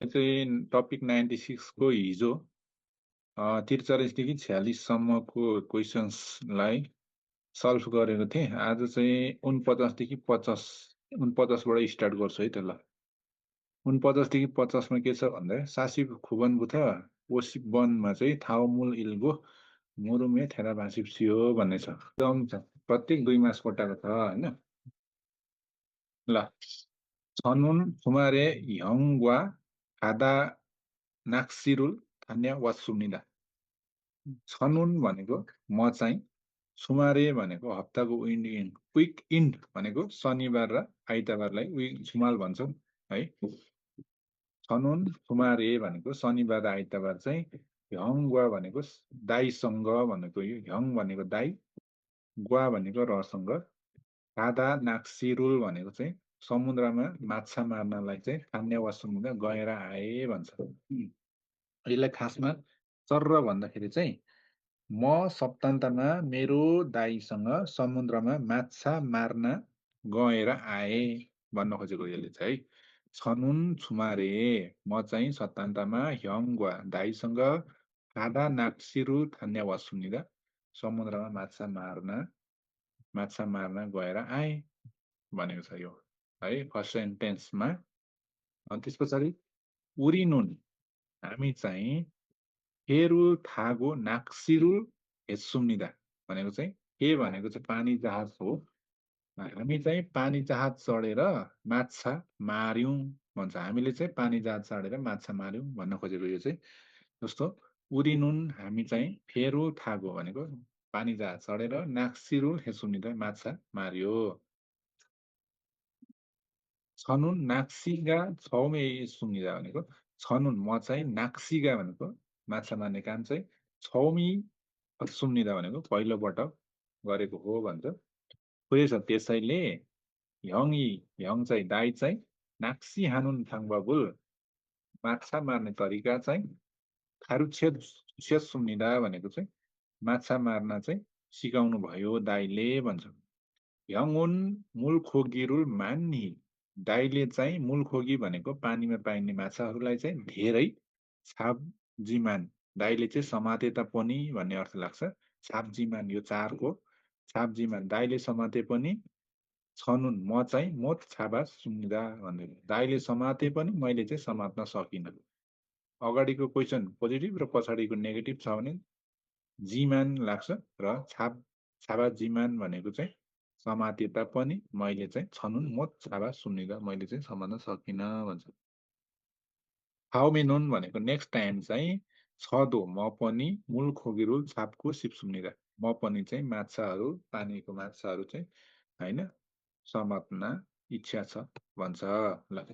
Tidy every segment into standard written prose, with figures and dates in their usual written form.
चाहिँ टपिक 96 को हिजो 43 देखि 46 सम्मको क्वेशन्सलाई सल्भ गरेको थिएँ। आज चाहिँ 49 देखि 50 बाट स्टार्ट गर्छु है त। ल 49 देखि 50 मा के छ भन्दा सासी खुबनबुथ ओसिप वनमा चाहिँ थाउमुल इल्गो मुरुमे थेरा भाषिप सियो भन्ने छ। एकदम छ, प्रत्येक 2 मास कोटाको छ हैन। ल छनुन फुमारे ह्यङ्वा हादा नाक्सिरुल थान्या वासुमिदा। छनुन भनेको म चाहिँ, सुमारे भनेको हप्ताको विक इन्ड भनेको शनिबार र आइतबारलाई सुमाल भन्छौँ है। छनुन सुमारे भनेको शनिबार र आइतबार चाहिँ, ह्यङ गुवा भनेको दाईसँग भनेको, यो ह्यङ भनेको दाई, गुवा भनेको रसँग, आधा नाक्सिरुल भनेको चाहिँ समुद्रमा माछा मार्नलाई चाहिँ थान्या वा समुद्र गएर आए भन्छ। यसलाई खासमा चर्र भन्दाखेरि चाहिँ म सप्तान्तमा मेरो दाईसँग समुद्रमा माछा मार्न गएर आए भन्न खोजेको यसले चाहिँ है। छनुन छुमारे म चाहिँ सप्तान्तमा ह्यङ्वा दाईसँग आधा नाक्सिरु थान्या वा सुनिदा समुद्रमा माछा मार्न गएर आए भनेको छ यो है फर्स्ट सेन्टेन्समा। अनि त्यस पछाडि उरिनुन हामी चाहिँ हेरु थागो नाक्सिरुल हेसुम्निदा भनेको चाहिँ के भनेको चाहिँ पानी जहाज हो। हामी चाहिँ पानी जहाज चढेर माछा मार्यौं भन्छ। हामीले चाहिँ पानी जहाज चढेर माछा मार्यौं भन्न खोजेको यो चाहिँ। जस्तो उरिनुन हामी चाहिँ फेरु थागो भनेको पानी जहाज चढेर नाक्सिरुल हेसुम्निदा माछा मार्यो। छनुन नाक्सिगा छौमे सुम्निदा भनेको छनुन म चाहिँ नाक्सिगा भनेको माछा मार्ने काम चाहिँ छौमी सुम्निदा भनेको पहिलो पटक गरेको हो भन्छ। पुगेछ त्यसैले ह्यङ चाहिँ दाई चाहिँ नाक्सी हानुन थाङबाबुल माछा मार्ने तरिका चाहिँ खारुछेद सुम्निदा भनेको चाहिँ माछा मार्न चाहिँ सिकाउनु भयो दाईले भन्छ। ह्यङउन मूलखोगिरुल मान्नी दाईले चाहिँ मूलखोगी भनेको पानीमा पाइने माछाहरूलाई चाहिँ धेरै छापजिमान दाईले चाहिँ समाते तापनि भन्ने अर्थ लाग्छ। छापजिमान यो चारको छापजिमान दाईले समाते पनि छनुन म चाहिँ मोत छाबा सुन्दा भन्दै दाईले समाते पनि मैले चाहिँ समात्न सकिनँ। अगाडिको क्वेसन पोजिटिभ र पछाडिको नेगेटिभ छ भने जिमान लाग्छ र छाबा जिमान भनेको चाहिँ समाते तापनि मैले चाहिँ छनुन मोत छाबा सुन्निदा मैले चाहिँ समात्न सकिनँ भन्छ। हाउमेनुन भनेको नेक्स्ट टाइम चाहिँ छदो म पनि मूल खोगिरुल छापको सिप सुन्निदा म पनि चाहिँ माछाहरू पानीको माछाहरू चाहिँ होइन समात्न इच्छा छ भन्छ। ल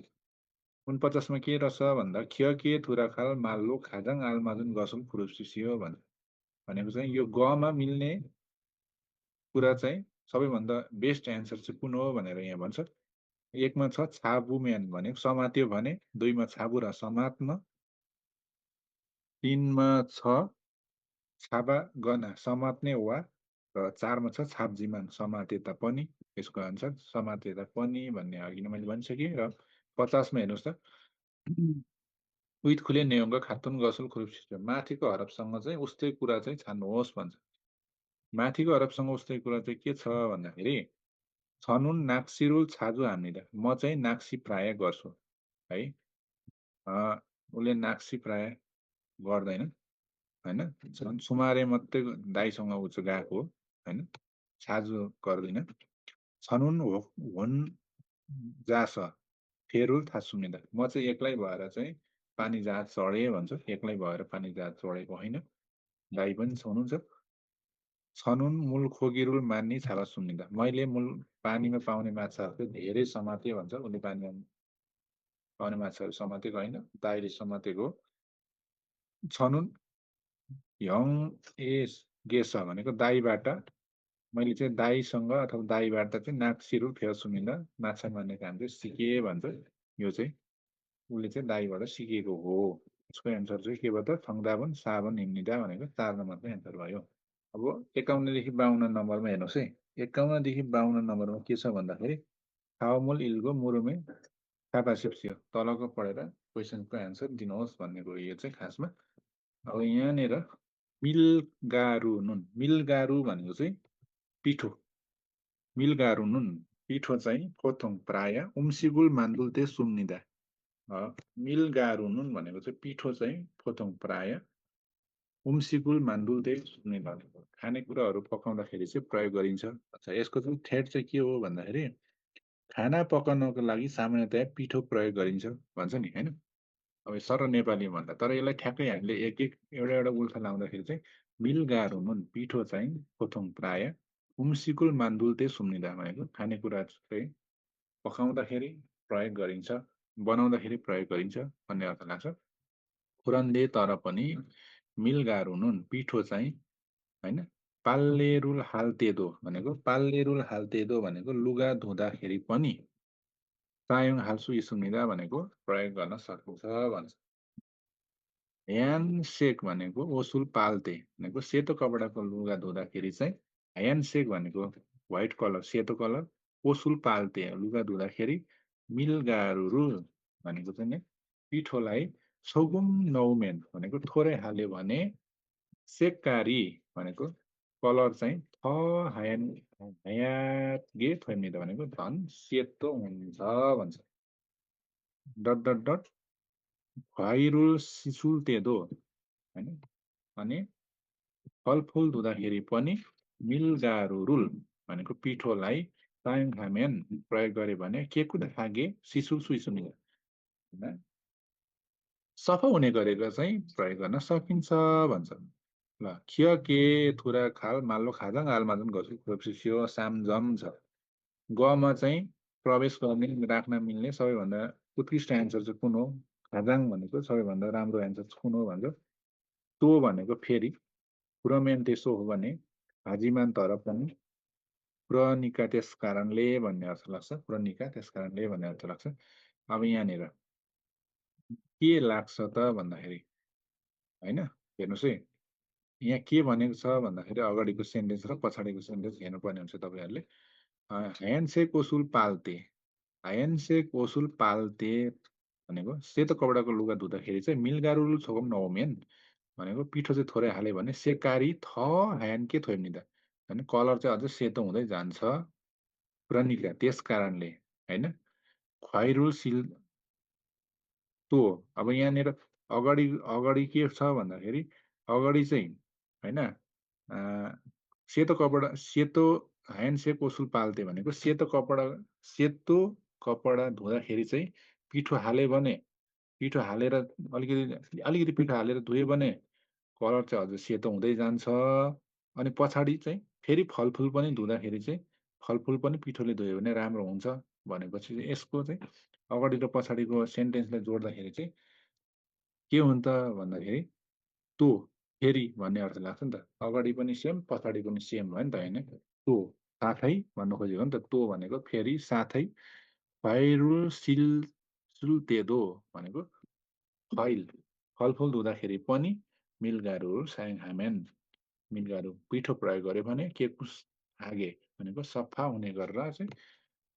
49 मा के रहेछ भन्दा खिय के थुराखाल माल्लो खाजाङ आलमाजुन गसुल फुरुसियो भन्छ। भनेको चाहिँ यो गमा मिल्ने कुरा चाहिँ सबैभन्दा बेस्ट एन्सर चाहिँ कुन हो भनेर यहाँ भन्छ। एकमा छ छाबुम्यान भनेको समात्यो भने, दुईमा छाबु र समात्न, तीनमा छ छाबा गना समात्ने वा र चारमा छ छापजिमान समाते तापनि। यसको आन्सर समाते तापनि भन्ने अघि नै मैले भनिसकेँ। र 50 मा हेर्नुहोस् त उहित खुले नेउङ्ग खातुन गसुल खुरुप्सिस माथिको हरफसँग चाहिँ उस्तै कुरा चाहिँ छान्नुहोस् भन्छ। माथिको हरफसँग उस्तै कुरा चाहिँ के छ भन्दाखेरि छनुन नाक्सिरुल छाजु हामीदा म चाहिँ नाक्सी प्राय गर्छु है। उसले नाक्सी प्राय गर्दैन होइन। सुमारे मात्रै दाईसँग ऊ चाहिँ गएको हो होइन, छाजु गर्दैन। छनुन हुन जास फेरुल थाहा सुन्दा म चाहिँ एक्लै भएर चाहिँ पानी जहाज चढेँ भन्छ। एक्लै भएर पानी जहाज चढेको होइन, दाई पनि हुनुहुन्छ। छनुन मूल खोगिरुल मान्ने छाला सुन्निदा मैले मूल पानीमा पाउने माछाहरू धेरै समाते भन्छ। उसले पानीमा पाउने माछाहरू समातेको होइन, दाईले समातेको। छनुन ह्यङ एस गेस भनेको दाईबाट मैले चाहिँ दाईसँग अथवा दाईबाट चाहिँ नाक्सिरुल फेर सुनिँदा माछा मार्ने काम चाहिँ सिकेँ भन्छ। यो चाहिँ उसले चाहिँ दाईबाट सिकेको हो। यसको एन्सर चाहिँ के भयो त थङदाबन साबन हिम्निदा भनेको 4 नम्बरको एन्सर भयो। अब 51 देखि 52 नम्बरमा हेर्नुहोस् है। 51 देखि 52 नम्बरमा के छ भन्दाखेरि थावमुल इल्गो मुरुमे थापासिप्सियो तलको पढेर क्वेसनको एन्सर दिनुहोस् भन्नेको यो चाहिँ खासमा। अब यहाँनिर मिलगारु नुन, मिलगारु भनेको चाहिँ पिठो, मिलगारु नुन पिठो चाहिँ फोथोङ प्राय उम्सिगुल मान्दुल्ते सुम्निदा। मिलगारु नुन भनेको चाहिँ पिठो चाहिँ फोथोङ प्राय उम्सिगुल मान्दुल्ते सुम्निदा भनेको खानेकुराहरू पकाउँदाखेरि चाहिँ प्रयोग गरिन्छ। अच्छा, यसको चाहिँ थ्रेड चाहिँ के हो भन्दाखेरि खाना पकाउनको लागि सामान्यतया पिठो प्रयोग गरिन्छ भन्छ नि, होइन? अब सरल नेपाली भन्दा, तर यसलाई ठ्याक्कै हामीले एक एक एउटा एउटा उल्था लाउँदाखेरि चाहिँ मिलगारु नुन पिठो चाहिँ फोथोङ प्राय उम्सिकुल मान्दुल्ते सुम्निदा भनेको खानेकुरा चाहिँ पकाउँदाखेरि प्रयोग गरिन्छ, बनाउँदाखेरि प्रयोग गरिन्छ भन्ने अर्थ लाग्छ। खुरन्दे तर पनि मिलगारु नुन पिठो चाहिँ, होइन, पाल्लेरुल हाल्तेदो भनेको, पाल्लेरुल हाल्तेदो भनेको लुगा धुँदाखेरि पनि सायङ हाल्सु इसुम्निदा भनेको प्रयोग गर्न सकिन्छ भन्छ। ह्यान्डसेक भनेको ओसुल पाल्ते भनेको सेतो कपडाको लुगा धुँदाखेरि चाहिँ ह्यान्डसेक भनेको व्हाइट कलर, सेतो कलर, ओसुल पाल्ते लुगा धुँदाखेरि मिलगारुरु भनेको चाहिँ नि पिठोलाई सौगुम नौमेन भनेको थोरै हाल्यो भने सेक्कारी भनेको कलर चाहिँ थ हायन हयातगे थोइमिदा भनेको झन् सेतो हुन्छ भन्छ। डट डट डट खुवाइरुल सिसुल्तेदो, होइन, अनि फलफुल धुँदाखेरि पनि मिलगारुरुल भनेको पिठोलाई तायङ हामेन प्रयोग गर्यो भने के कुदा खागे सिसुल सुइसुनिगा, होइन, सफा हुने गरेको चाहिँ प्रयोग गर्न सकिन्छ भन्छ। ल खिय के थुरा खाल माल्लो खाजाङ आलमाजन गर्छु खुरप्सियो सामजम छ। गमा चाहिँ प्रवेश गर्ने राख्न मिल्ने सबैभन्दा उत्कृष्ट एन्सर चाहिँ कुन हो? खाजाङ भनेको सबैभन्दा राम्रो एन्सर कुन हो भन्छ। तो भनेको फेरि, पुरमेन त्यसो हो भने, हाजिमान तर पनि, पुरनिका त्यस कारणले भन्ने अर्थ लाग्छ, पुरनिका त्यस कारणले भन्ने अर्थ लाग्छ। अब यहाँनिर के लाग्छ त भन्दाखेरि, होइन, हेर्नुहोस् है, यहाँ के भनेको छ भन्दाखेरि अगाडिको सेन्टेन्स र पछाडिको सेन्टेन्स हेर्नुपर्ने हुन्छ तपाईँहरूले। ह्यान्डसेक ओसुल पाल्ते, ह्यान्डसेक ओसुल पाल्ते भनेको सेतो कपडाको लुगा धुँदाखेरि चाहिँ मिलगारुल छोकम नहोमेन भनेको पिठो चाहिँ थोरै हाल्यो भने सेकारी थ ह्यान्ड के थोइम नि त, होइन, कलर चाहिँ अझ सेतो हुँदै जान्छ प्रनिका त्यस कारणले, होइन, खुवाइरुल सिल तो। अब यहाँनिर अगाडि अगाडि के छ भन्दाखेरि अगाडि चाहिँ, होइन, सेतो कपडा, सेतो ह्यान्डसेक ओसुल पाल्ते भनेको सेतो कपडा धुँदाखेरि चाहिँ पिठो हाल्यो भने, पिठो हालेर अलिकति अलिकति पिठो हालेर धुयो भने कलर चाहिँ अझ सेतो हुँदै जान्छ। अनि पछाडि चाहिँ फेरि फलफुल पनि धुँदाखेरि चाहिँ फलफुल पनि पिठोले धुयो भने राम्रो हुन्छ भनेपछि चाहिँ यसको चाहिँ अगाडि र पछाडिको सेन्टेन्सलाई जोड्दाखेरि चाहिँ के हुन्छ भन्दाखेरि तो फेरि भन्ने अर्थ लाग्छ नि त। अगाडि पनि सेम पछाडि पनि सेम भयो नि त, होइन, तो साथै भन्नु खोजेको नि त। तो भनेको फेरि साथै, फाइरुल सिल सुल्तेदो भनेको फैल, फलफुल धुँदाखेरि पनि मिलगारू सायङ हामेन मिलगारू पिठो प्रयोग गर्यो भने के कुस आगे भनेको सफा हुने गरेर चाहिँ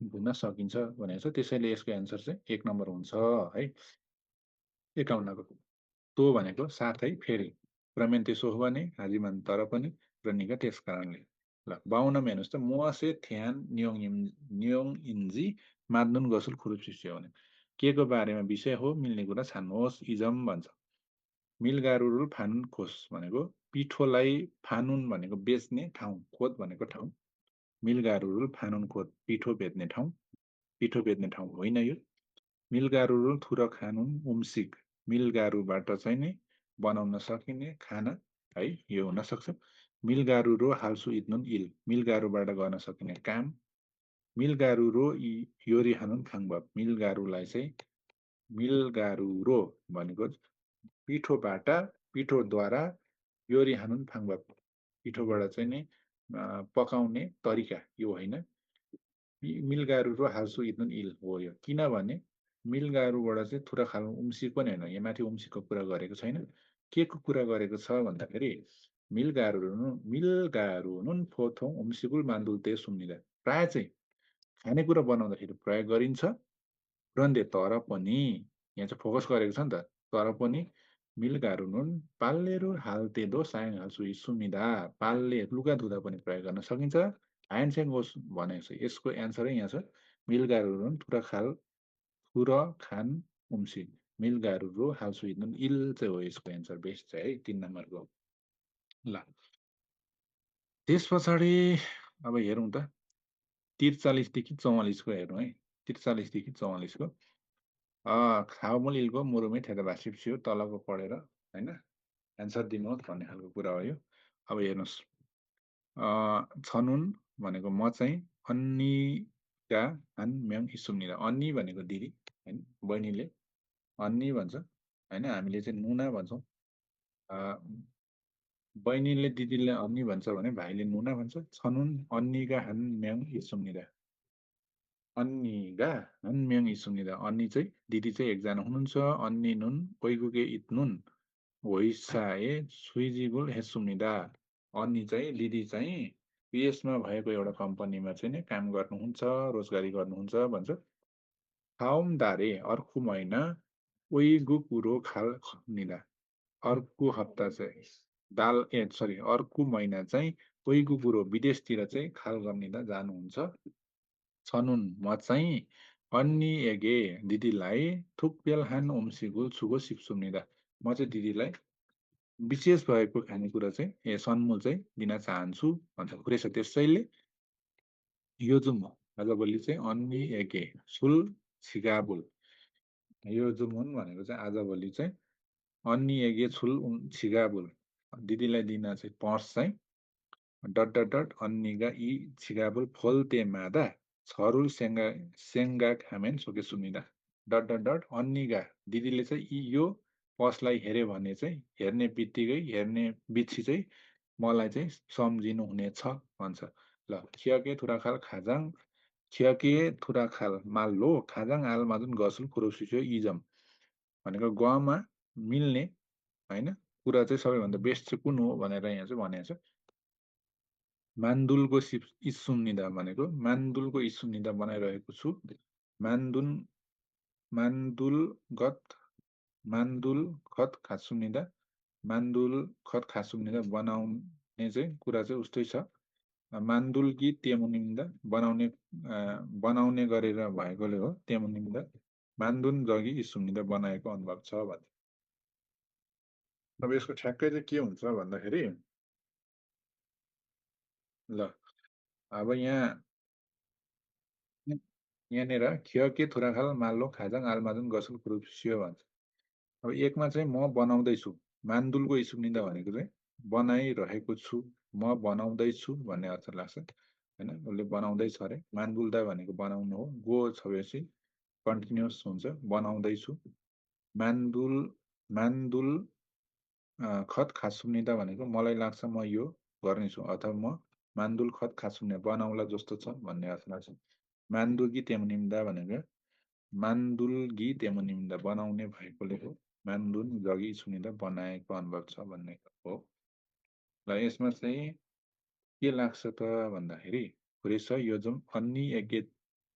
धुन सकिन्छ भनेको छ। त्यसैले यसको एन्सर चाहिँ 1 नम्बर हुन्छ है। 51को तो भनेको साथै फेरि, प्रमेन त्यसो हो भने, हाजिमान तर पनि, र निका त्यस कारणले। ल 52 हेर्नुहोस् त, मुवासे थ्यान न्योङ इन्जी माद्नुन गसुल खुरुचिस्यो भने के को बारेमा विषय हो, मिल्ने कुरा छान्नुहोस् इजम भन्छ। मिलगारुरुल फानुन खोस भनेको पिठोलाई, फानुन भनेको बेच्ने ठाउँ, खोद भनेको ठाउँ, मिलगारुरुल फानुन खोद पिठो बेच्ने ठाउँ, पिठो बेच्ने ठाउँ होइन यो। मिलगारुरुल थुर खानुन उम्सिक मिलगारुबाट चाहिँ नि बनाउन सकिने खाना, है, यो हुन सक्छ। मिलगारुरो हाल्सु इद्नुन इल मिलगारुबाट गर्न सकिने काम, मिलगारुरो योरी हानुन खाङबब मिलगारुलाई चाहिँ, मिलगारुरो भनेको पिठोबाट, पिठोद्वारा, योरी हानुन फाङबब पिठोबाट चाहिँ नि पकाउने तरिका यो होइन। मिलगारुरो हाल्सु इद्नुन इल हो यो, किनभने मिलगारुबाट चाहिँ थुरा खानु उम्सिक पनि होइन, यहाँ माथि उम्सिकको कुरा गरेको छैन। के को कुरा गरेको छ भन्दाखेरि मिलगारुनुन फोथोङ उम्सिकुल मान्दुल्ते सुम्निदा प्राय चाहिँ खानेकुरा बनाउँदाखेरि प्रयोग गरिन्छ। रन्दे तर पनि यहाँ चाहिँ फोकस गरेको छ नि त। तर पनि मिल्गारुनुन पाल्लेरु हाल्तेदो सायङहाल्सु इस्सुमिदा पाल्ले लुगा धुँदा पनि प्रयोग गर्न सकिन्छ। हायनसेङ्गोस भनेको छ यसको एन्सरै यहाँ छ मिल्गारुनुन तुरखान उम्सी मिल्गारुरु हाल्सु इदुन इल चाहिँ हो यसको एन्सर बेस्ट चाहिँ है 3 नम्बरको। ल त्यस पछाडि अब हेरौँ त 43 देखि 44 को हेरौँ है। 43 देखि 44 को खाओमल मुरुमे थेदाभासिप्सियो तलको पढेर हैन एन्सर दिनुहोस् भन्ने खालको कुरा हो यो। अब हेर्नुहोस् छनुन भनेको म चाहिँ अन्नीका हान म्याङ इसुम्निदा अन्नी भनेको दिदी हैन बहिनीले अन्नी भन्छ हैन हामीले चाहिँ नुना भन्छौँ। बहिनीले दिदीले अन्नी भन्छ भने भाइले नुना भन्छ। छनुन अन्नीका हान म्याङ इसुम्निदा अन्नीगा हनम्याङ इसुम्निदा अन्नी चाहिँ दिदी चाहिँ एकजना हुनुहुन्छ। अन्नी नुन ओइगुगे इत्नुन होइसाए सुइजिबुल हेसुम्निदा अन्नी चाहिँ दिदी चाहिँ युएसमा भएको एउटा कम्पनीमा चाहिँ नै काम गर्नुहुन्छ रोजगारी गर्नुहुन्छ भन्छ। खाउमदारे अर्को महिना ओइगु कुरो खाल निदा अर्को हप्ता चाहिँ अर्को महिना चाहिँ ओइगु कुरो विदेशतिर चाहिँ खाल गर्निदा जानुहुन्छ। छनुन म चाहिँ अन्नी एगे दिदीलाई थुक्पेलहान ओम्सिगु छुगो सिप्सुम्निदा म चाहिँ दिदीलाई विशेष भएको खानेकुरा चाहिँ सन्मुल चाहिँ दिन चाहन्छु भन्छ कुरेछ। त्यसैले यो जुम आजभोलि चाहिँ अन्नी एगे सुल छिगाबुल यो जुम हुन् भनेको चाहिँ आजभोलि चाहिँ अन्नी एगे छुल छिगाबुल दिदीलाई दिन चाहिँ पर्स चाहिँ डट डट डट अन्नीगा यी छिगाबुल फोल्ते मादा छरुल सेङ्गा खामेन सोके सुनिदा डट डट डट अन्नीगा दिदीले चाहिँ यो पर्सलाई हेऱ्यो भने चाहिँ हेर्ने बित्तिकै हेर्ने बित्छि चाहिँ मलाई चाहिँ सम्झिनु हुनेछ भन्छ। ल खियाके थुराखाल खाजाङ खियाके थुराखाल माल्लो खाजाङ आलमाजुन गसुल कुरोसिसो इजम भनेको गमा मिल्ने होइन कुरा चाहिँ सबैभन्दा बेस्ट चाहिँ कुन हो भनेर यहाँ चाहिँ भनेको छ। मान्दुलको इस्सुम्निदा भनेको मान्दुलको इस्सुम्निदा बनाइरहेको छु। मान्दुन मान्दुल गत मान्दुल खत खासुम्निदा मान्दुल खत खासुम्निदा बनाउने चाहिँ कुरा चाहिँ उस्तै छ। मान्दुल्की तेमुनिम्दा बनाउने बनाउने गरेर भएकोले हो तेमुनिम्दा मान्दुन जगी इस्सुम्निदा बनाएको अनुभव छ भन्ने। अब यसको ठ्याक्कै चाहिँ के हुन्छ भन्दाखेरि ल अब यहाँनिर खियके थुराखाल माल्लो खाजाङ आलमाजुन गसल कुरुसियो भन्छ। अब एकमा चाहिँ म बनाउँदैछु मान्दुलको इस्सुम्निदा भनेको चाहिँ बनाइरहेको छु म बनाउँदैछु भन्ने अर्थ लाग्छ होइन उसले बनाउँदैछ अरे। मान्दुल्दा भनेको बनाउनु हो गो छ भनेपछि कन्टिन्युस हुन्छ बनाउँदैछु। मान्दुल मान्दुल खत खासुम्निदा भनेको मलाई लाग्छ म यो गर्नेछु अथवा म मान्दुल खत खासुम्ने बनाउला जस्तो छ भन्ने अर्थ लाग्छ। मान्दुगी तेमुनिम्दा भनेको मान्दुल्गी तेमुनिम्दा बनाउने भएकोले हो। मान्दुल जगी सुनिँदा बनाएको अनुभव छ भन्ने हो। र यसमा चाहिँ के लाग्छ त भन्दाखेरि हुरेछ यो जुन अन्नी एगे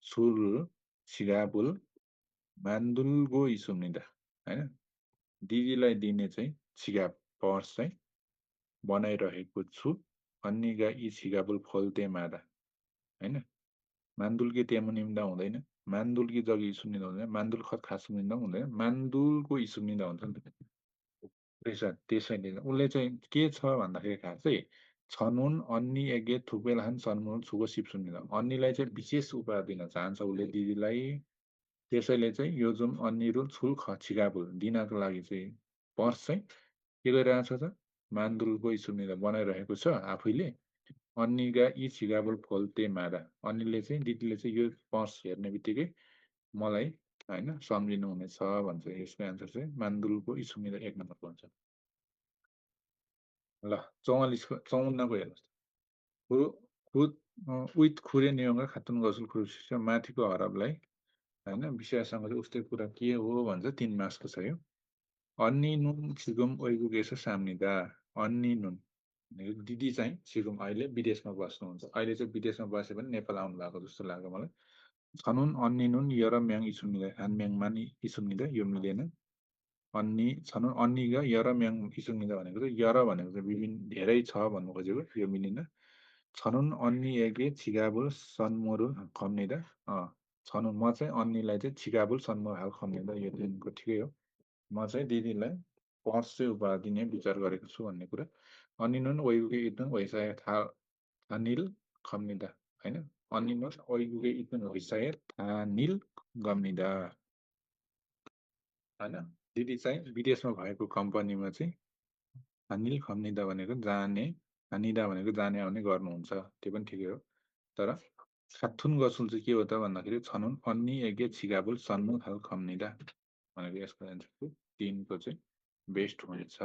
सुल सिगाबुल मान्दुलगो इसुम्निदा होइन दिदीलाई दिने चाहिँ छिगा पर्स चाहिँ बनाइरहेको छु। अन्नीगा यी छिगाबुल फोल्ते मादा होइन मान्दुल्की तेमुनिम्दा हुँदैन मान्दुल्की जगी इसुम्निदा हुँदैन मान्दुल खत खास सुनिँदा हुँदैन मान्दुलको इसुम्निदा हुन्छ नि त। त्यसैले उसले चाहिँ के छ भन्दाखेरि खासै छनुन अन्नी एगे थुपेलहान सन्मुन छुको सिप सुनिँदा अन्नीलाई चाहिँ विशेष उपहार दिन चाहन्छ उसले दिदीलाई। त्यसैले चाहिँ यो जुन अन्नीरु छुल छिगाबुल दिनको लागि चाहिँ पर्स चाहिँ के गरिरहेको छ त मान्दुलको इसुम्निदा बनाइरहेको छ आफैले। अन्नीगा यी छिगाबुल फोल्ते मादा अन्नीले चाहिँ दिदीले चाहिँ यो पर्स हेर्ने बित्तिकै मलाई होइन सम्झिनु हुनेछ भन्छ। यसको एन्सर चाहिँ मान्दुलको इसुम्निदा 1 नम्बरको हुन्छ। ल 44को 54को हेर्नुहोस् उइत खुरे नियमका खातुन गसुल खुरुसिस माथिको हरफलाई होइन विषयसँग चाहिँ उस्तै कुरा के हो भन्छ 3 मार्क्सको छ यो। अन्नी नुन छिगुम ओइगुगेस साम्निदा अन्नी नुन दिदी चाहिँ छिगुम अहिले विदेशमा बस्नुहुन्छ अहिले चाहिँ विदेशमा बसे पनि नेपाल आउनु भएको जस्तो लाग्यो मलाई। छनुन अन्निनुन यरम्याङ इसुन्निदा आन्म्याङमान इसुन्निदा यो मिलेन अन्नी छनुन अन्नीगा यरम्याङ इसुन्निदा भनेको चाहिँ यर भनेको चाहिँ विभिन्न धेरै छ भन्नु खोजेको यो मिलिन छनुन अन्नी एगे छिगाबुल सन्मोरु खम्निदा छनुन म चाहिँ अन्नीलाई चाहिँ छिगाबुल सन्मोर हाल खम्निदा यो दिनको ठिकै हो म चाहिँ दिदीलाई पर्स चाहिँ उपहार दिने विचार गरेको छु भन्ने कुरा अन्निनुन ओइगुके इदुन वैसाय थानिल खम्निदा होइन अन्निनुन ओइगुके इदुन वैसाय थानिल गम्निदा होइन दिदी चाहिँ विदेशमा भएको कम्पनीमा चाहिँ हानिल खम्निदा भनेको जाने हानिदा भनेको जाने आउने गर्नुहुन्छ त्यो पनि ठिकै हो तर खाथुन गसुल चाहिँ के हो त भन्दाखेरि छनुन अन्नी एगे छिगाबुल सन्नु हाल खम्निदा भनेको यसको एन्सर चाहिँ 3 को चाहिँ बेस्ट हुनेछ